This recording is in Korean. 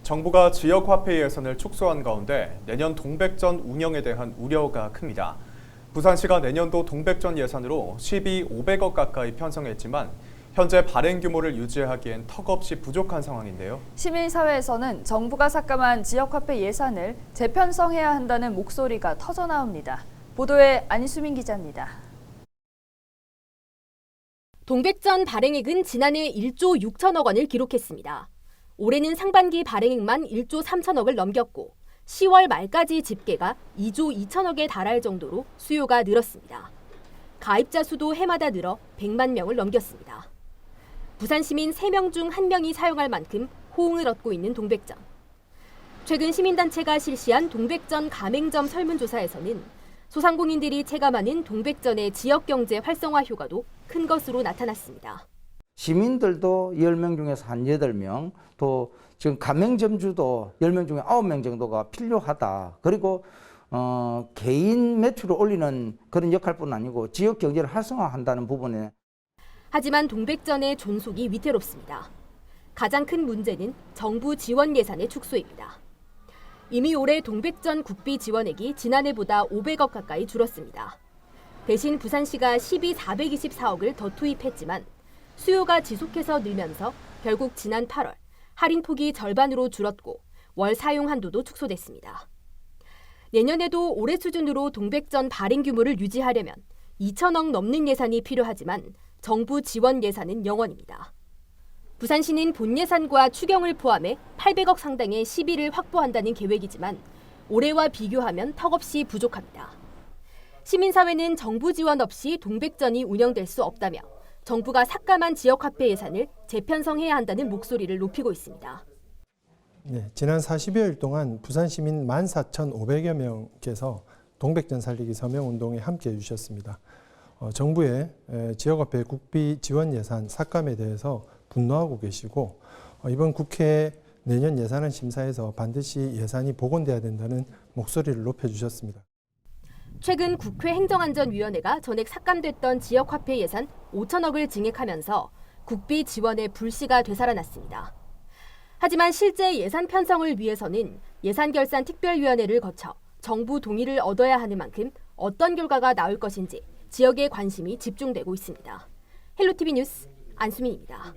정부가 지역화폐 예산을 축소한 가운데 내년 동백전 운영에 대한 우려가 큽니다. 부산시가 내년도 동백전 예산으로 12,500억 가까이 편성했지만 현재 발행 규모를 유지하기엔 턱없이 부족한 상황인데요. 시민사회에서는 정부가 삭감한 지역화폐 예산을 재편성해야 한다는 목소리가 터져나옵니다. 보도에 안수민 기자입니다. 동백전 발행액은 지난해 1조 6천억 원을 기록했습니다. 올해는 상반기 발행액만 1조 3천억을 넘겼고 10월 말까지 집계가 2조 2천억에 달할 정도로 수요가 늘었습니다. 가입자 수도 해마다 늘어 100만 명을 넘겼습니다. 부산 시민 3명 중 1명이 사용할 만큼 호응을 얻고 있는 동백전. 최근 시민단체가 실시한 동백전 가맹점 설문조사에서는 소상공인들이 체감하는 동백전의 지역경제 활성화 효과도 큰 것으로 나타났습니다. 시민들도 10명 중에서 한 8명, 또 지금 가맹점주도 10명 중에 9명 정도가 필요하다. 그리고 개인 매출을 올리는 그런 역할뿐 아니고 지역 경제를 활성화한다는 부분에. 하지만 동백전의 존속이 위태롭습니다. 가장 큰 문제는 정부 지원 예산의 축소입니다. 이미 올해 동백전 국비 지원액이 지난해보다 500억 가까이 줄었습니다. 대신 부산시가 12,424억을 더 투입했지만 수요가 지속해서 늘면서 결국 지난 8월 할인폭이 절반으로 줄었고 월 사용 한도도 축소됐습니다. 내년에도 올해 수준으로 동백전 발행 규모를 유지하려면 2천억 넘는 예산이 필요하지만 정부 지원 예산은 0원입니다. 부산시는 본 예산과 추경을 포함해 800억 상당의 시비를 확보한다는 계획이지만 올해와 비교하면 턱없이 부족합니다. 시민사회는 정부 지원 없이 동백전이 운영될 수 없다며 정부가 삭감한 지역화폐 예산을 재편성해야 한다는 목소리를 높이고 있습니다. 네, 지난 40여일 동안 부산 시민 14,500여 명께서 동백전 살리기 서명운동에 함께해 주셨습니다. 정부의 지역화폐 국비 지원 예산 삭감에 대해서 분노하고 계시고 이번 국회 내년 예산안 심사에서 반드시 예산이 복원돼야 된다는 목소리를 높여주셨습니다. 최근 국회 행정안전위원회가 전액 삭감됐던 지역화폐 예산 5천억을 증액하면서 국비 지원의 불씨가 되살아났습니다. 하지만 실제 예산 편성을 위해서는 예산결산특별위원회를 거쳐 정부 동의를 얻어야 하는 만큼 어떤 결과가 나올 것인지 지역의 관심이 집중되고 있습니다. 헬로티비 뉴스 안수민입니다.